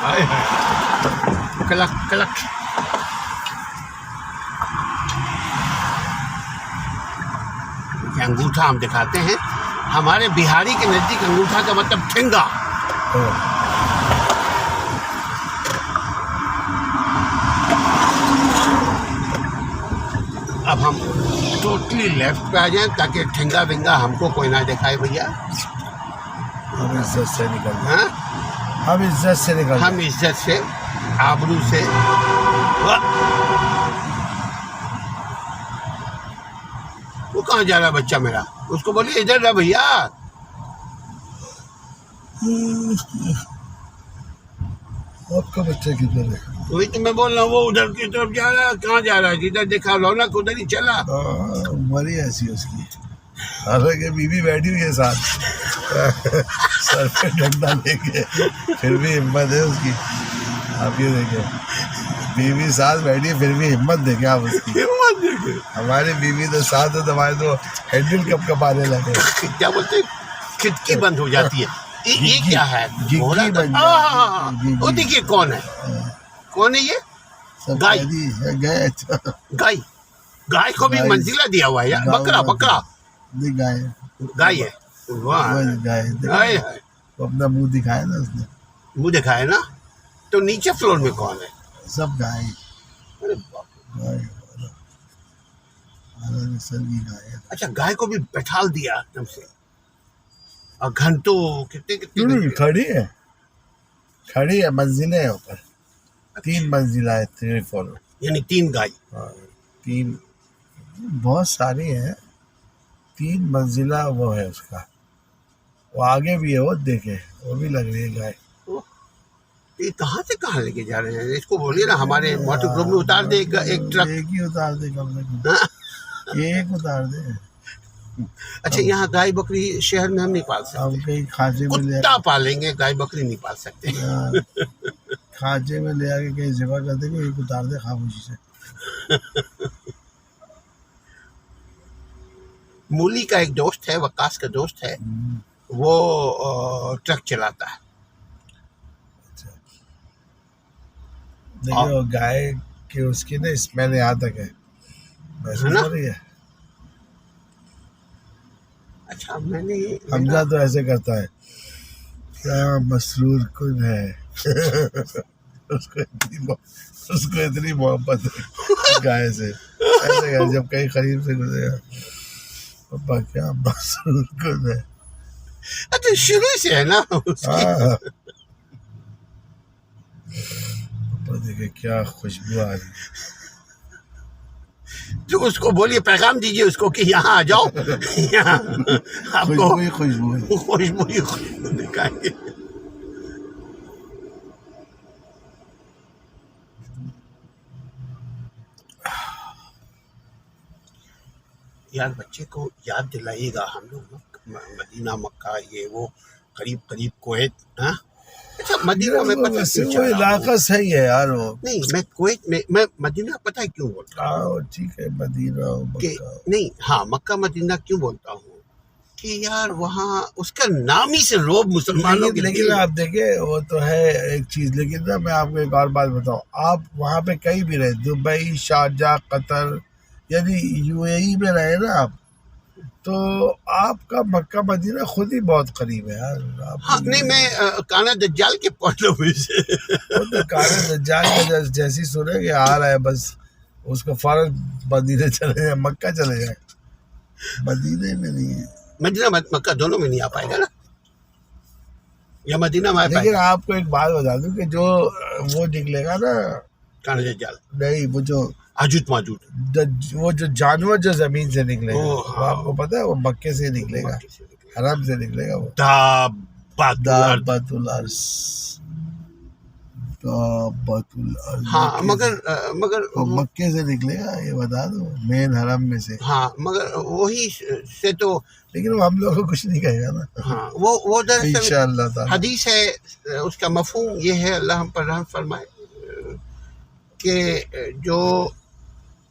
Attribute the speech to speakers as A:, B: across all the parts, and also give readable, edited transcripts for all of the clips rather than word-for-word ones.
A: हाय हाय, कलक कलक। अंगूठा हम दिखाते हैं, हमारे बिहारी के नजदीक अंगूठा का मतलब ठेंगा। अब हम टोटली लेफ्ट पे आ जाएं ताकि ठेंगा वेंगा हमको कोई ना दिखाए भैया।
B: हम इज्जत से निकल जाए,
A: हाँ,
B: हम इज्जत से निकल
A: हम इज्जत से आबरू से। वो कहाँ जा रहा है बच्चा मेरा? उसको बोलिए इधर रहा भैया।
B: आपका बच्चा किधर है?
A: वही तो मैं बोल रहा हूँ, वो उधर की तरफ जा रहा है। कहाँ जा रहा है? जिधर देखा रौनक उधर ही चला।
B: उम्र ही ऐसी उसकी। हालांकि बीवी बैठी हुई है साथ, सर पे डंडा लेके, फिर भी हिम्मत है उसकी। आप ये देखें, बीवी साथ बैठी है फिर भी हिम्मत देखे आप उसकी।
A: हिम्मत देखे।
B: हमारी बीवी तो साथ है तो हमारे तो हैंडल कब आने लगे।
A: क्या बोलते हैं, खिड़की बंद हो जाती है। ये क्या है? घोड़ा
B: गिग्गी
A: का-
B: बन
A: हाँ,
B: जाती है,
A: वो देखिए कौन है? कौन है ये?
B: सब
A: गाय।
B: गए
A: गाय। गाय को भी
B: गाय।
A: मंजिला दिया हुआ है यार। बकरा बकरा
B: गाय
A: गाय है। वाह,
B: गाय
A: हाय हाय।
B: वो अपना मुंह दिखाया ना उसने।
A: मुँह दिखाए ना। तो नीचे फ्लोर में कौन है?
B: सब गाय
A: अरे बाप रे।
B: गाय नस्ल की गाय है।
A: अच्छा, गाय को भी बैठाल दिया एकदम से। और घंटों कितने कितने
B: खड़ी है मंजिलें है ऊपर। 3 मंजिला है, 3 फ्लोर।
A: यानी 3 गाय।
B: 3 बहुत सारी है। 3 मंजिला वो है उसका। वो आगे भी है, वो देखे, वो भी लग रही है गाय।
A: ये कहाँ से कहाँ लेके जा रहे हैं? इसको बोलिए ना हमारे मोटर ग्रुप में उतार दे एक ट्रक।
B: एक ही उतार दे कम से कम,
A: हाँ?
B: एक उतार दे।
A: अच्छा, यहाँ गाय बकरी शहर में हम नहीं पाल
B: हम
A: सकते।
B: कहीं खांचे में ले
A: कुत्ता पालेंगे, गाय बकरी नहीं पाल सकते।
B: खांचे में ले आके कहीं जगह कर देंगे, एक उतार दे खामोशी से।
A: मूली का एक दोस्त है, वकास का दोस्त है, वो ट्रक चलाता है।
B: देखिए वो गाय की उसकी ना स्मेल यहाँ तक है, महसूस
A: ना?
B: हो रही है।
A: अच्छा, मैंने
B: हमजा तो ऐसे करता है, क्या मसरूर कुन है। उसको इतनी मोहब्बत है गाय से। ऐसे कर, जब कहीं करीब से गुजरेगा, पापा क्या मसरूर कुन है।
A: अच्छा, शुरू से है ना उसकी।
B: हाँ, पापा देखे क्या खुशबू आ रही।
A: तो उसको बोलिए, पैगाम दीजिए उसको कि यहाँ आ जाओ। यहाँ आपको
B: खुशबू है।
A: खुशबू दिखाएंगे। यार बच्चे को याद दिलाइएगा, हम लोग मदीना मक्का ये वो करीब करीब कुवैत। हाँ, अच्छा मदीना में पता
B: वैसे
A: क्यों
B: वो
A: जा रहा
B: इलाका
A: हूँ?
B: सही है यार वो।
A: नहीं, मैं कुवैत में, मैं मदीना पता है क्यों बोलता हूँ?
B: ठीक है, मदीना
A: कि नहीं, हाँ, मक्का मदीना क्यों बोलता हूँ कि यार वहाँ उसका नाम ही से रोब मुसलमानों के
B: लेकिन आप देखे वो तो है एक चीज। लेकिन ना मैं आपको एक और बात बताऊं, आप वहाँ पे कहीं भी रहे, दुबई, शारजा, कतर, यदि यूएई में रहे ना आप, तो आपका मक्का मदीना खुद ही बहुत करीब है यार।
A: हाँ, नहीं, मैं काना दज्जाल के पॉइंट ऑफ व्यू से।
B: वो तो काना दज्जाल का जैसी सुने कि आ रहा है, बस उसको फौरन मदीने चले जाए, मक्का चले जाए। मदीने में नहीं है,
A: मदीना मक्का दोनों में नहीं आ पाएगा ना, या मदीना में आ
B: लेकिन
A: पाएगा।
B: आपको एक बात बता दूं कि जो वो निकलेगा ना,
A: काना दज्जाल,
B: नहीं वो जो
A: आजूत माजूत,
B: वो जो जानवर जो जमीन से निकलेगा,
A: ओ,
B: वो आपको पता है वो मक्के से निकलेगा,
A: मक्के से निकलेगा।
B: हरम से निकलेगा वो।
A: दाबातुल अर्द।
B: दाबातुल अर्द।
A: हाँ, मगर
B: वो मक्के से निकलेगा, ये बता दो, मेन हरम में से।
A: हाँ, मगर वही से तो,
B: लेकिन वो हम लोगों को कुछ नहीं कहेगा ना।
A: हाँ, वो दरअसल
B: इंशाअल्लाह ताला।
A: हदीस है, उसका मफहूम ये है, अल्लाह हम पर रहम फरमाए, कि जो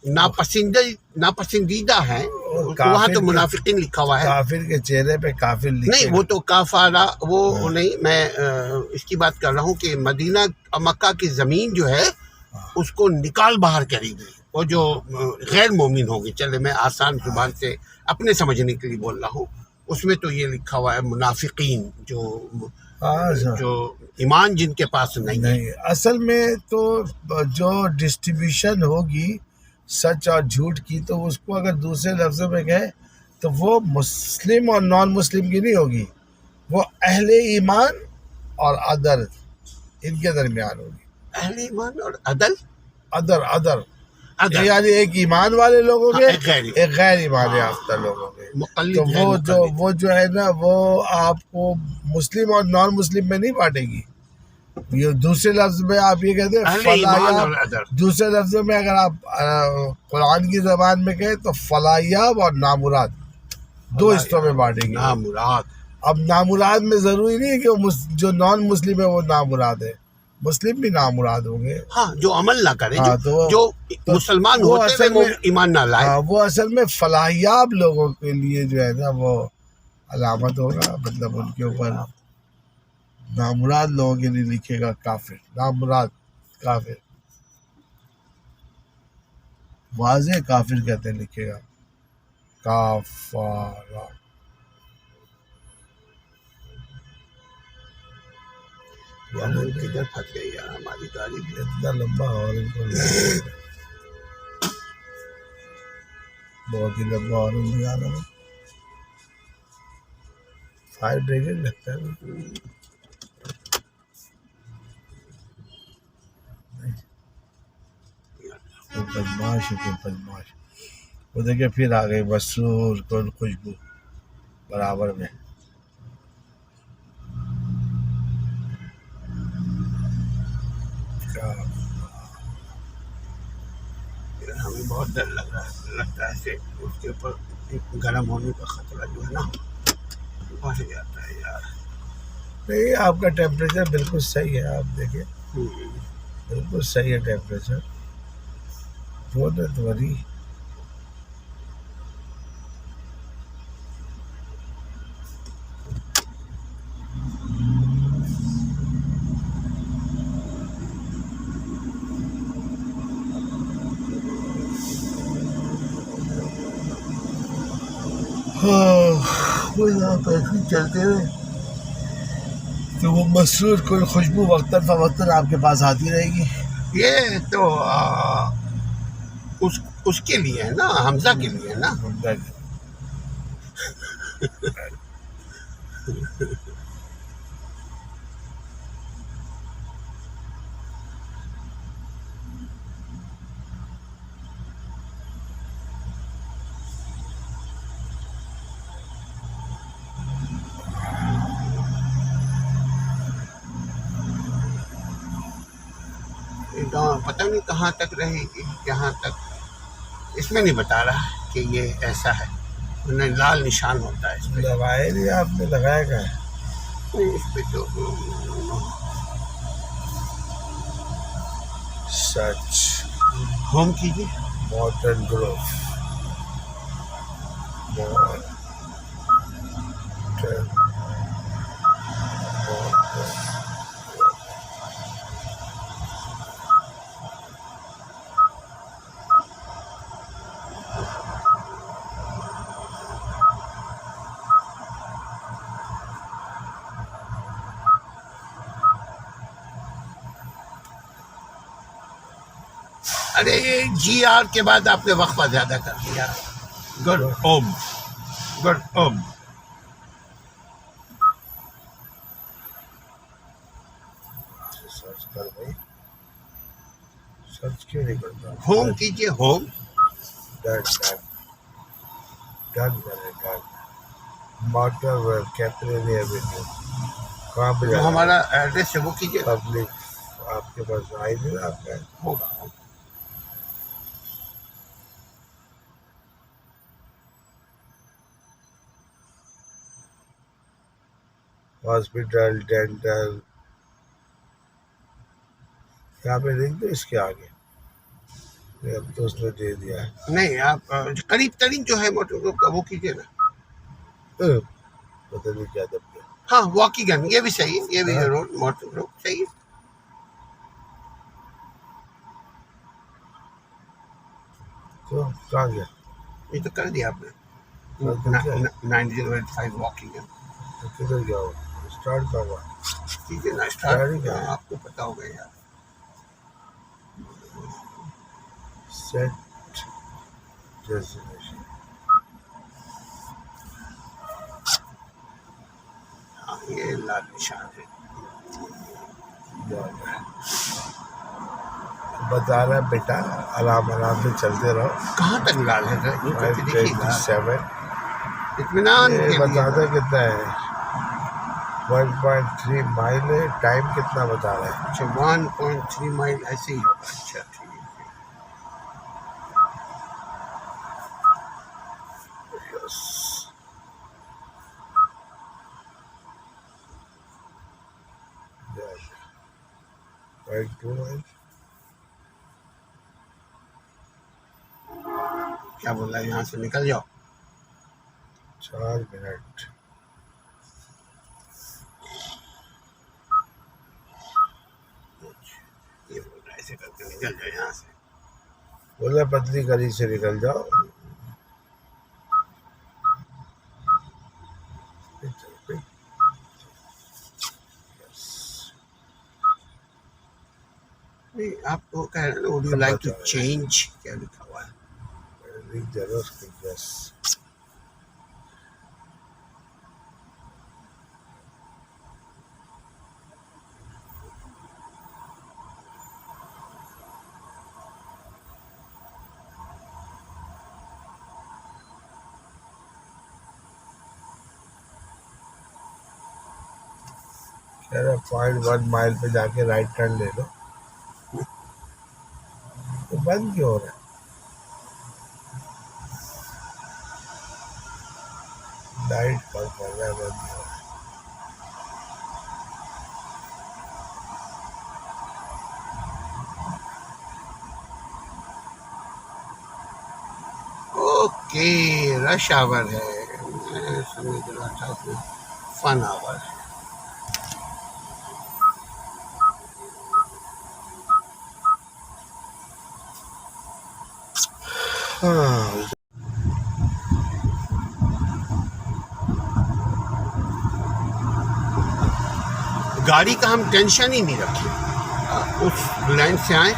A: नापसंदीदा है, वहाँ तो
B: काफिर
A: मुनाफिकीन लिखा हुआ है।
B: काफिर के चेहरे पे काफिर
A: नहीं,
B: लिखे
A: वो तो काफारा वो
B: हाँ।
A: नहीं, मैं इसकी बात कर रहा हूँ कि मदीना मक्का की ज़मीन जो है उसको निकाल बाहर करेगी, वो जो गैर मोमिन होंगे। चले, मैं आसान जुबान से अपने समझने के लिए बोल रहा हूँ, उसमें तो ये लिखा हुआ है मुनाफिकीन, जो ईमान जिनके पास नहीं है।
B: नहीं, असल में तो जो डिस्ट्रीब्यूशन होगी सच और झूठ की, तो उसको अगर दूसरे लफ्ज़ों में कहे तो वो मुस्लिम और नॉन मुस्लिम की नहीं होगी, वो अहले ईमान और अदल इनके दरमियान होगी।
A: अहले ईमान और अदल
B: अदर अदर
A: अदल
B: यानी एक ईमान वाले लोगों के,
A: एक
B: गैर ईमान याफ्ता लोगों के। तो वो जो है ना, वो आपको मुस्लिम और नॉन मुस्लिम में नहीं बांटेगी। ये दूसरे लफ्ज में आप ये कहते हैं फलायाब, दूसरे लफ्जों में अगर आप कुरान की जबान में कहें तो फलायाब और नामुराद दो हिस्सों में बांटेंगे।
A: नामुराद,
B: अब नामुराद में जरूरी नहीं है कि वो जो नॉन मुस्लिम है वो नामुराद है, मुस्लिम भी नामुराद होंगे।
A: हाँ, जो अमल ना करे,
B: हाँ,
A: जो मुसलमान होते हुए ईमान ना लाए।
B: हाँ, वो असल में फलायाब लोगों के लिए जो है ना वो अलामत होगा, मतलब उनके ऊपर। नामुराद लोगों के लिए लिखेगा काफिर, नामुराद काफिर, वाज़े काफिर कहते हैं, लिखेगा काफारा।
A: किधर फंस गई यार हमारी गाड़ी भी।
B: इतना लंबा और इनको बहुत ही लंबा और लगा रहा है। फायर ब्रिगेड लगता है तो बदमाश है, बदमाश। वो देखिए फिर आ गई मसरूर कुल खुशबू बराबर में।
A: हमें बहुत डर लगता है उसके ऊपर गर्म होने का खतरा जो है ना बढ़ जाता है यार।
B: नहीं, आपका टेम्परेचर बिल्कुल सही है, आप देखिए बिल्कुल सही है टेम्परेचर। Don't worry. ऐसे चलते रहे तो वो मसरूर कुल खुशबू वक्तन फवक्तन आपके पास आती रहेगी।
A: ये तो उसके लिए है ना, हमजा के लिए है ना। पता नहीं कहाँ तक रहेगी, यहाँ तक इसमें नहीं बता रहा है कि ये ऐसा है, उन्हें लाल निशान होता है इस पे।
B: लगाए नहीं आपने, लगाया क्या है?
A: इस पे तो
B: सच
A: होम कीजिए,
B: मॉडर्न ग्रोव,
A: अरे ये GR के बाद आपने वक्फा ज्यादा कर दिया। गुड ओम, गुड ओम।
B: सर्च कर भाई, सर्च क्यों नहीं करता?
A: होम कीजिए, होम।
B: डन डन डन करें, डन। मोटर कैपिटल एवेन्यू कहाँ पे
A: जो हमारा एड्रेस है वो कीजिए।
B: पब्लिक आपके पास आई नहीं, आपका
A: होगा।
B: हॉस्पिटल डेंटल, यहाँ पे लिख दो इसके आगे। अब तो उसने दे दिया है।
A: नहीं, आप करीब तरीन जो है मोटर ग्रुप का वो कीजिए ना।
B: पता नहीं क्या दब गया।
A: हाँ, वॉकीगन ये भी सही है, ये भी
B: हाँ।
A: रोड मोटर ग्रुप सही है।
B: तो कहाँ गया?
A: ये तो कर दिया आपने।
B: कर दिया?
A: 9085 वॉकीगन
B: तो किधर गया वो? स्टार्ट कहाँ हुआ?
A: कीजिए ना
B: Start ही
A: स्टार्ट,
B: क्या है?
A: आपको पता होगा यार।
B: Set destination.
A: हाँ, ये लाल निशान है।
B: बता रहा है बेटा आराम आराम से चलते रहो।
A: कहाँ तक लाल है सर? ये करके देखिए लाल।
B: 527
A: इत्मीनान
B: ये
A: के लिए।
B: बताता कितना है? 1.3 माइल है। टाइम कितना बता रहा है?
A: अच्छा 1.3 माइल ऐसे ही होगा। अच्छा ठीक है।
B: Yes 0.2 mile.
A: क्या बोल रहा है, यहाँ से निकल जाओ।
B: 4 मिनट।
A: ये बोल रहा है ऐसे करके निकल जाओ यहाँ से।
B: बोला पतली गली से निकल जाओ।
A: नहीं, आपको कह रहे हैं ना, would you like to change, क्या लिखा हुआ है?
B: यस कह रहा 0.1 माइल पे जाके राइट टर्न ले लो। तो बंद क्यों हो रहा है? लाइट पर कर रहा है, बंद हो रहा है।
A: ओके, रश आवर है। मैं समझ रहा था कि फन आवर है।
B: हाँ
A: गाड़ी का हम टेंशन ही नहीं रखें, उस लाइन से आए